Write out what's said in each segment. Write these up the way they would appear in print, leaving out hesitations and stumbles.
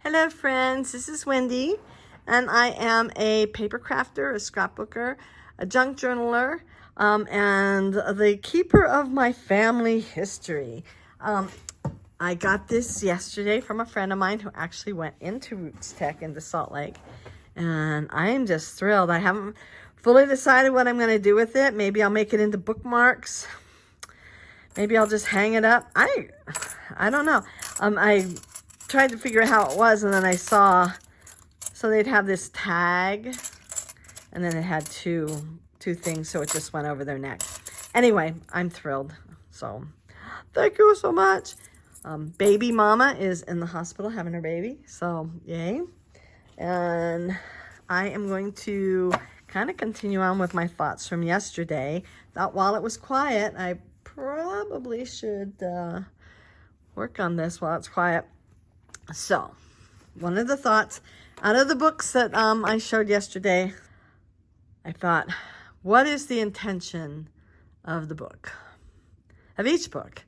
Hello friends, this is Wendy, and I am a paper crafter, a scrapbooker, a junk journaler, and the keeper of my family history. I got this yesterday from a friend of mine who actually went into Roots Tech into Salt Lake, and I am just thrilled. I haven't fully decided what I'm going to do with it. Maybe I'll make it into bookmarks. Maybe I'll just hang it up. I don't know. I tried to figure out how it was, and then I saw, so they'd have this tag, and then it had two things, so it just went over their neck. Anyway, I'm thrilled. So thank you so much. Baby mama is in the hospital having her baby, so yay. And I am going to kind of continue on with my thoughts from yesterday. Thought while it was quiet, I probably should work on this while it's quiet. So, one of the thoughts out of the books that I showed yesterday, I thought, what is the intention of the book? Of each book.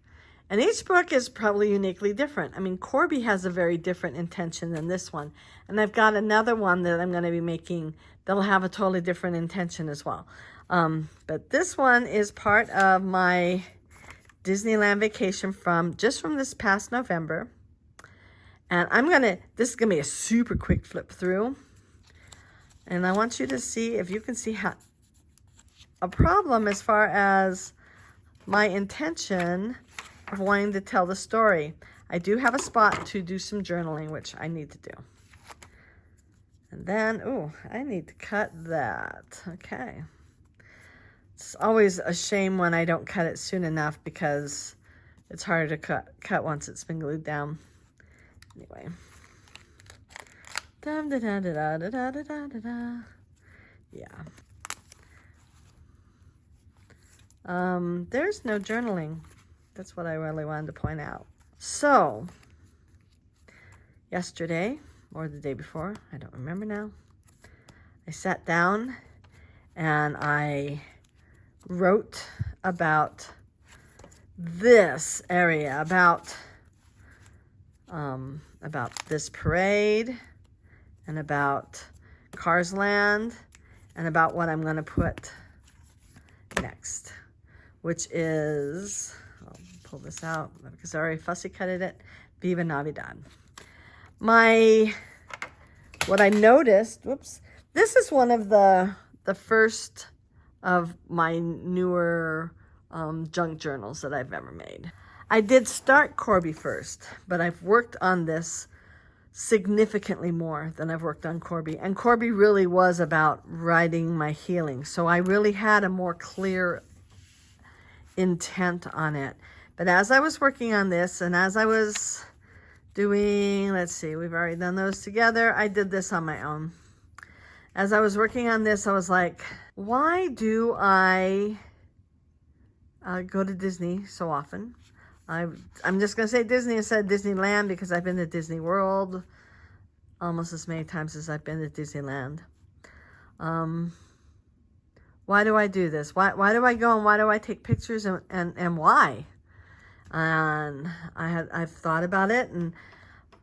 And each book is probably uniquely different. I mean, Corby has a very different intention than this one. And I've got another one that I'm going to be making that'll have a totally different intention as well. But this one is part of my Disneyland vacation from this past November. And this is going to be a super quick flip through. And I want you to see if you can see how a problem as far as my intention of wanting to tell the story. I do have a spot to do some journaling, which I need to do. And then, I need to cut that. Okay. It's always a shame when I don't cut it soon enough because it's harder to cut once it's been glued down. Anyway. Yeah. There's no journaling. That's what I really wanted to point out. So, yesterday, or the day before, I don't remember now, I sat down and I wrote about this area, about this parade, and about Cars Land, and about what I'm going to put next, which is, I'll pull this out because I already fussy cutted it, Viva Navidad. What I noticed, this is one of the first of my newer junk journals that I've ever made. I did start Corby first, but I've worked on this significantly more than I've worked on Corby. And Corby really was about writing my healing. So I really had a more clear intent on it. But as I was working on this, and as I was doing, let's see, we've already done those together. I did this on my own. As I was working on this, I was like, why do I go to Disney so often? I'm just going to say Disney instead of Disneyland because I've been to Disney World almost as many times as I've been to Disneyland. Why do I do this? Why do I go and why do I take pictures and why? And I've thought about it, and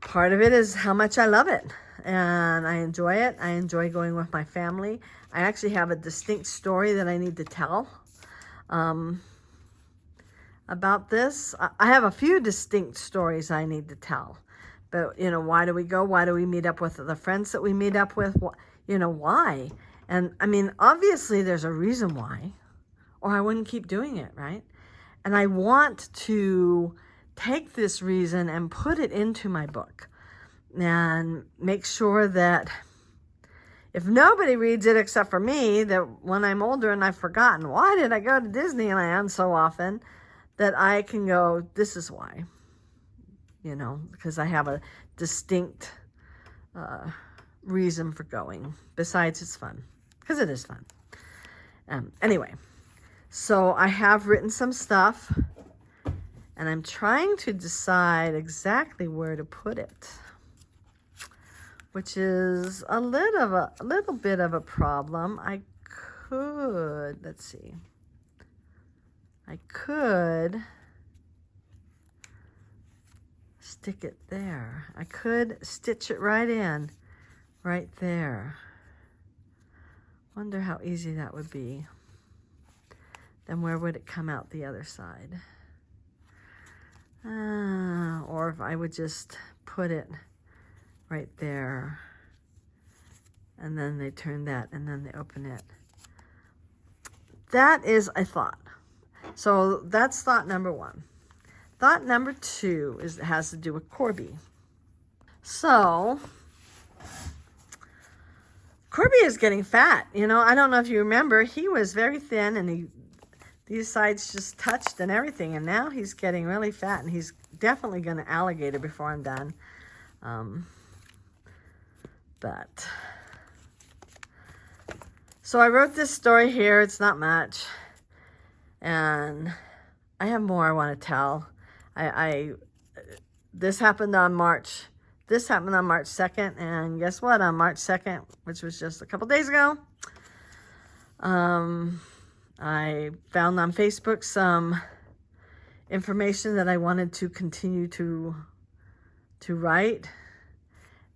part of it is how much I love it. And I enjoy it. I enjoy going with my family. I actually have a distinct story that I need to tell. About this. I have a few distinct stories I need to tell. But, why do we go? Why do we meet up with the friends that we meet up with? Why? And, I mean, obviously there's a reason why, or I wouldn't keep doing it, right? And I want to take this reason and put it into my book and make sure that if nobody reads it except for me, that when I'm older and I've forgotten, why did I go to Disneyland so often? That I can go, this is why, because I have a distinct reason for going. Besides, it's fun, because it is fun. Anyway, so I have written some stuff, and I'm trying to decide exactly where to put it, which is a little bit of a problem. I could stick it there. I could stitch it right in, right there. Wonder how easy that would be. Then where would it come out the other side? Or if I would just put it right there, and then they turn that, and then they open it. That is a thought. So that's thought number one. Thought number two has to do with Corby. So Corby is getting fat. You know, I don't know if you remember, he was very thin, and these sides just touched and everything, and now he's getting really fat, and he's definitely going to alligator before I'm done. So I wrote this story here. It's not much, and I have more I want to tell. This happened on March 2nd, and guess what? On March 2nd, which was just a couple days ago, I found on Facebook some information that I wanted to continue to write.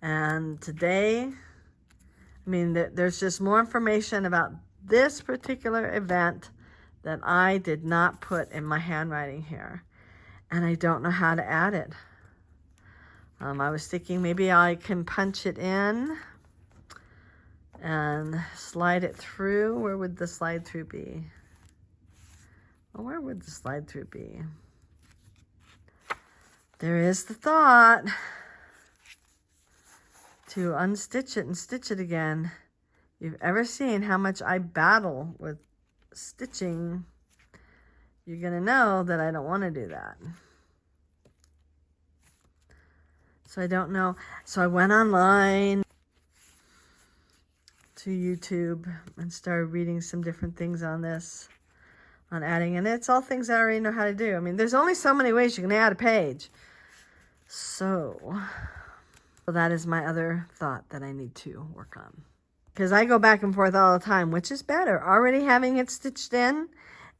And today, I mean, there's just more information about this particular event that I did not put in my handwriting here. And I don't know how to add it. I was thinking maybe I can punch it in and slide it through. Where would the slide through be? Well, where would the slide through be? There is the thought to unstitch it and stitch it again. If you've ever seen how much I battle with stitching, you're going to know that I don't want to do that. So I don't know. So I went online to YouTube and started reading some different things on this, on adding. And it's all things I already know how to do. I mean, there's only so many ways you can add a page. So that is my other thought that I need to work on. Because I go back and forth all the time. Which is better? Already having it stitched in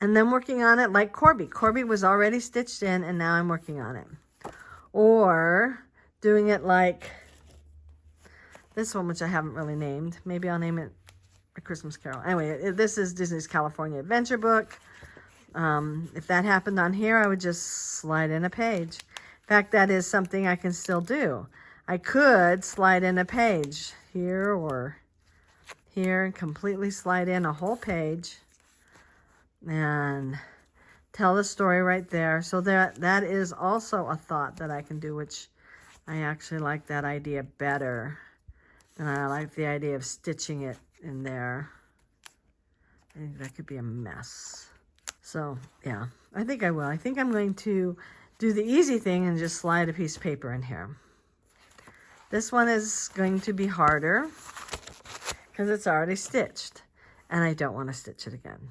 and then working on it like Corby. Corby was already stitched in and now I'm working on it. Or doing it like this one, which I haven't really named. Maybe I'll name it A Christmas Carol. Anyway, this is Disney's California Adventure book. If that happened on here, I would just slide in a page. In fact, that is something I can still do. I could slide in a page here or here and completely slide in a whole page and tell the story right there. So that is also a thought that I can do, which I actually like that idea better than I like the idea of stitching it in there. I think that could be a mess. So yeah, I think I will. I think I'm going to do the easy thing and just slide a piece of paper in here. This one is going to be harder because it's already stitched and I don't want to stitch it again.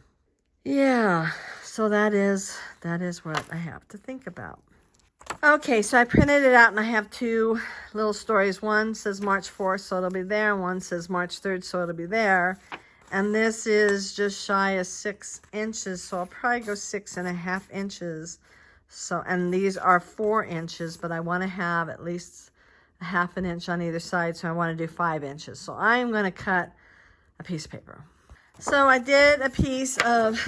Yeah, so that is what I have to think about. Okay, so I printed it out and I have two little stories. One says March 4th, so it'll be there. And one says March 3rd, so it'll be there. And this is just shy of 6 inches, so I'll probably go 6.5 inches. So, and these are 4 inches, but I want to have at least a 1/2 inch on either side, so I want to do 5 inches. So I'm going to cut a piece of paper. So I did a piece of,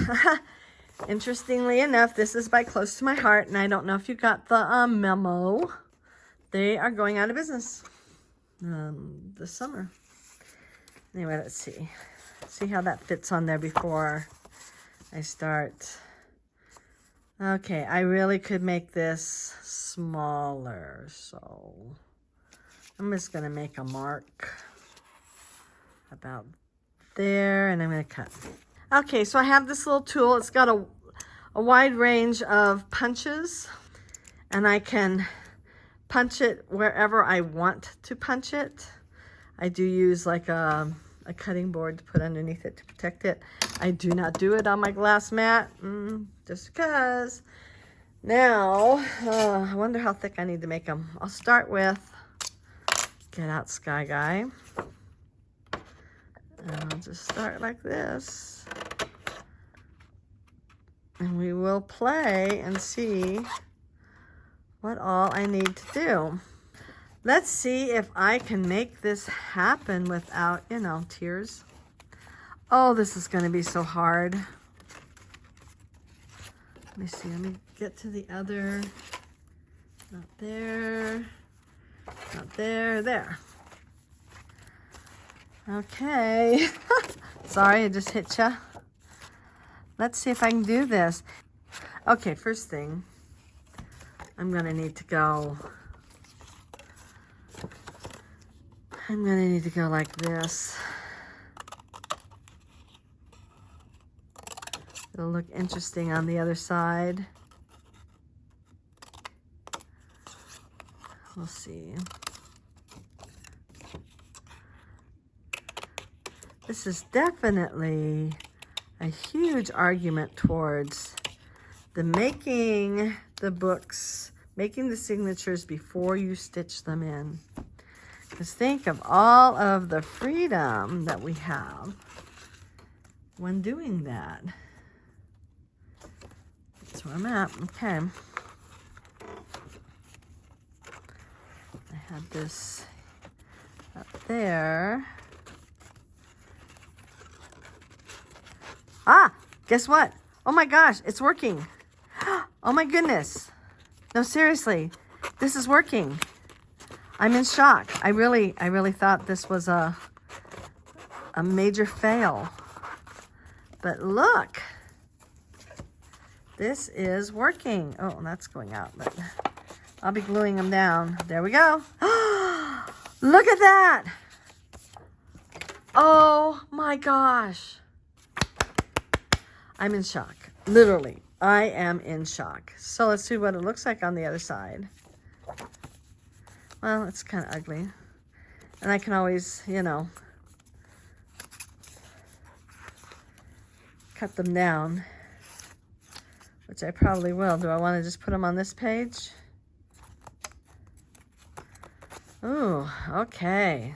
interestingly enough, this is by Close to My Heart, and I don't know if you got the memo. They are going out of business this summer. Anyway, let's see. See how that fits on there before I start. Okay, I really could make this smaller, so I'm just going to make a mark about there, and I'm going to cut. Okay, so I have this little tool. It's got a wide range of punches, and I can punch it wherever I want to punch it. I do use like a cutting board to put underneath it to protect it. I do not do it on my glass mat, just because. Now, I wonder how thick I need to make them. I'll start with, get out Sky Guy. And I'll just start like this. And we will play and see what all I need to do. Let's see if I can make this happen without, you know, tears. Oh, this is going to be so hard. Let me see. Let me get to the other. Not there. Not there. There. Okay. Sorry, I just hit ya. Let's see if I can do this. Okay, first thing, I'm going to need to go. I'm going to need to go like this. It'll look interesting on the other side. We'll see. This is definitely a huge argument towards the making the books, making the signatures before you stitch them in. Because think of all of the freedom that we have when doing that. That's where I'm at. Okay. I had this up there. Ah, guess what? Oh my gosh, it's working. Oh my goodness. No, seriously, this is working. I'm in shock. I really thought this was a major fail. But look, this is working. Oh, that's going out, but I'll be gluing them down. There we go. Look at that. Oh my gosh. I'm in shock. Literally, I am in shock. So let's see what it looks like on the other side. Well, it's kind of ugly. And I can always, you know, cut them down, which I probably will. Do I want to just put them on this page? Ooh, okay.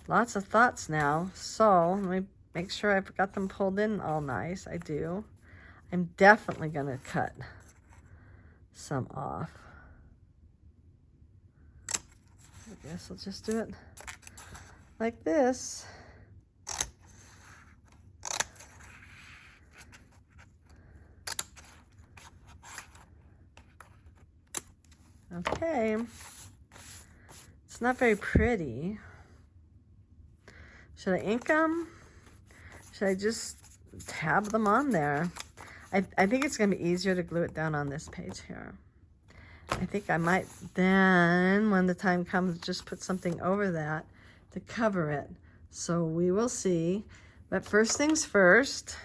Lots of thoughts now. So let me make sure I've got them pulled in all nice. I do. I'm definitely going to cut some off. I guess I'll just do it like this. Okay. It's not very pretty. Should I ink them? Should I just tab them on there? I think it's going to be easier to glue it down on this page here. I think I might then, when the time comes, just put something over that to cover it. So we will see. But first things first,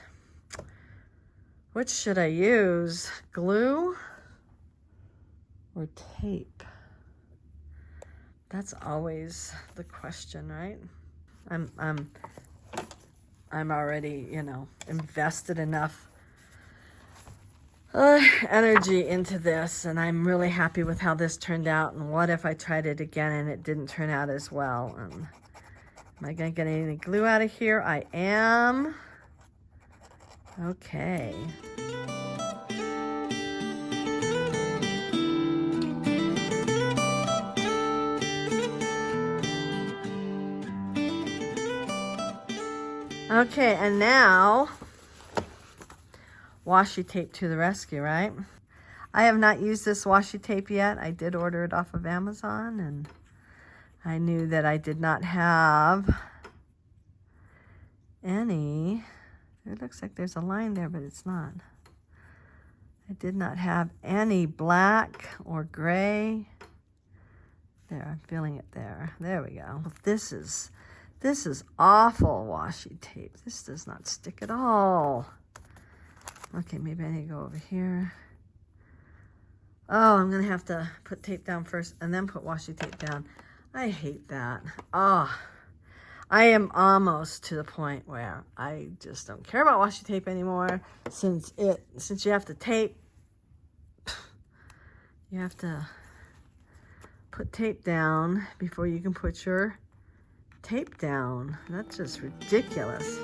which should I use? Glue or tape? That's always the question, right? I'm already, you know, invested enough energy into this, and I'm really happy with how this turned out. And what if I tried it again and it didn't turn out as well? And am I gonna get any glue out of here? I am. Okay. Okay, and now washi tape to the rescue, right? I have not used this washi tape yet. I did order it off of Amazon, and I knew that I did not have any. It looks like there's a line there, but it's not. I did not have any black or gray. There, I'm feeling it there. There we go. This is awful washi tape. This does not stick at all. Okay, maybe I need to go over here. Oh, I'm gonna have to put tape down first and then put washi tape down. I hate that. Oh, I am almost to the point where I just don't care about washi tape anymore. Since you have to tape, you have to put tape down before you can put your tape down. That's just ridiculous.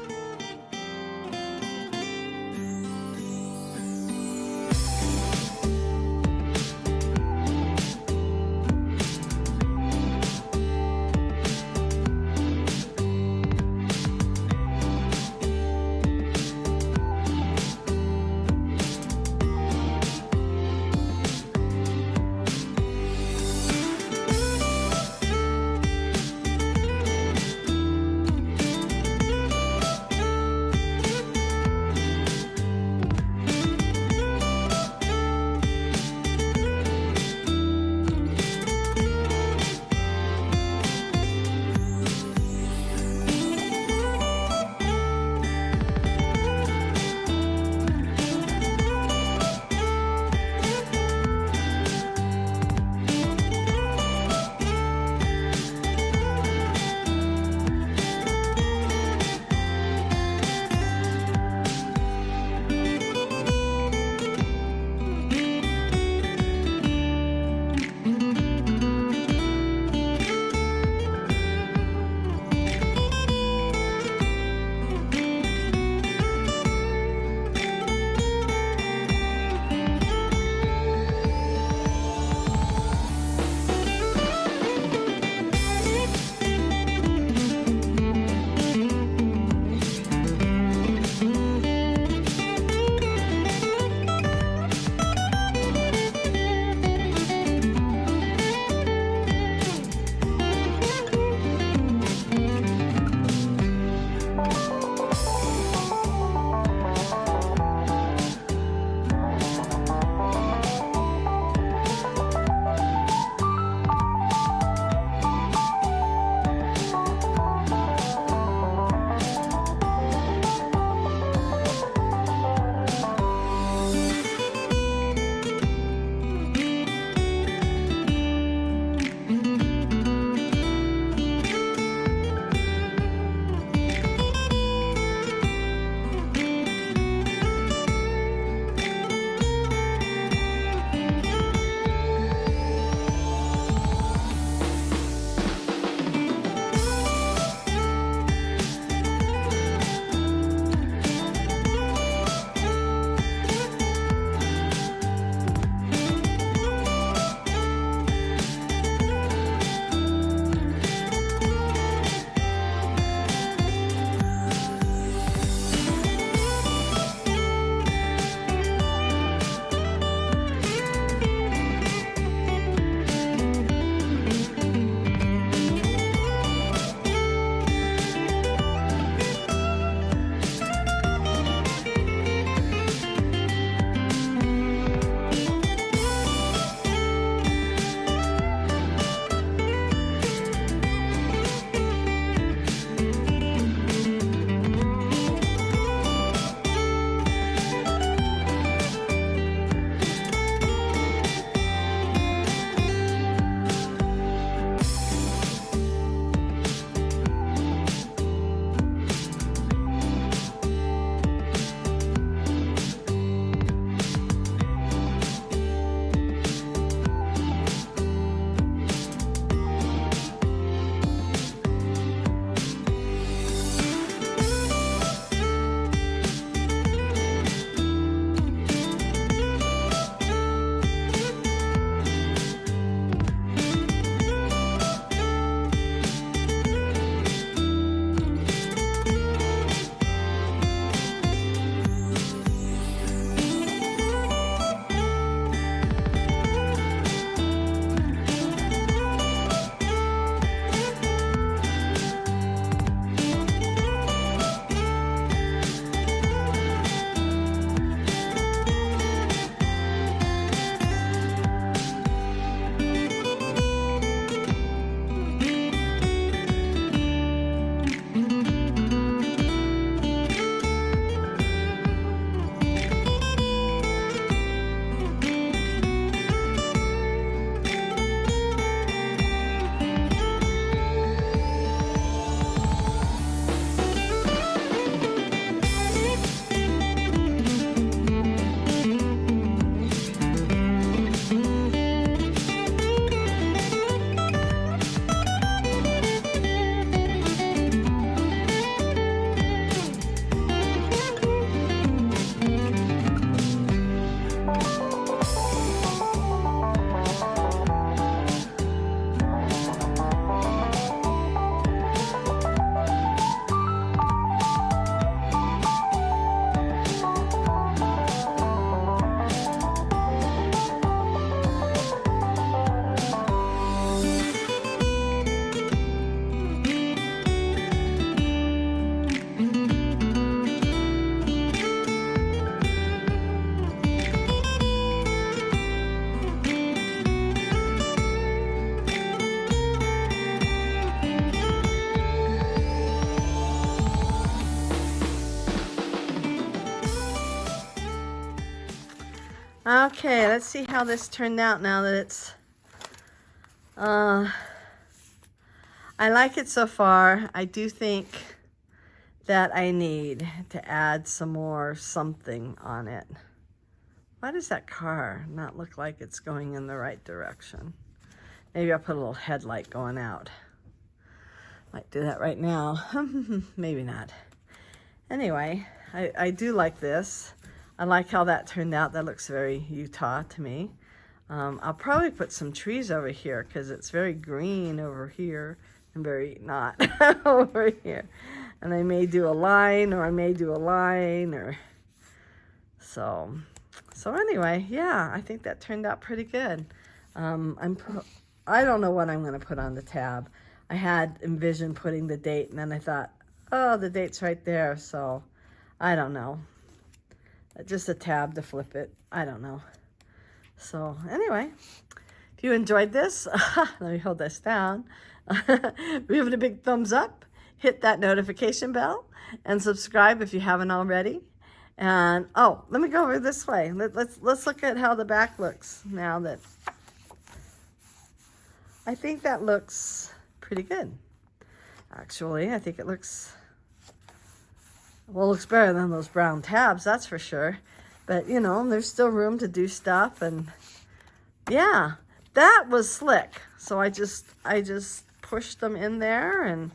Okay, let's see how this turned out now that it's, I like it so far. I do think that I need to add some more something on it. Why does that car not look like it's going in the right direction? Maybe I'll put a little headlight going out. Might do that right now. Maybe not. Anyway, I do like this. I like how that turned out. That looks very Utah to me. I'll probably put some trees over here because it's very green over here and very not over here. And I may do a line, or I may do a line, or so anyway, yeah, I think that turned out pretty good. I don't know what I'm going to put on the tab. I had envisioned putting the date, and then I thought, oh, the date's right there, so I don't know. Just a tab to flip it. I don't know. So anyway, if you enjoyed this, let me hold this down. Give it a big thumbs up, hit that notification bell, and subscribe if you haven't already. And oh, let me go over this way. Let's look at how the back looks now. That I think that looks pretty good. Actually, I think it looks, well, it looks better than those brown tabs, that's for sure. But you know, there's still room to do stuff, and yeah, that was slick. So I just pushed them in there, and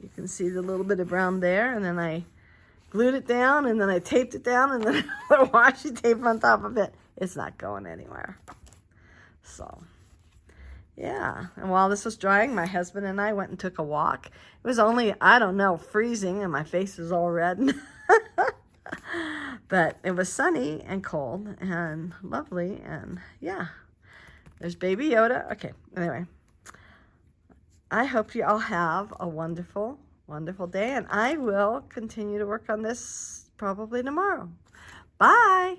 you can see the little bit of brown there, and then I glued it down, and then I taped it down, and then I put washi tape on top of it. It's not going anywhere. So yeah, and while this was drying, my husband and I went and took a walk. It was only, I don't know, freezing, and my face is all red. But it was sunny and cold and lovely, and yeah, there's Baby Yoda. Okay, anyway, I hope you all have a wonderful, wonderful day, and I will continue to work on this probably tomorrow. Bye.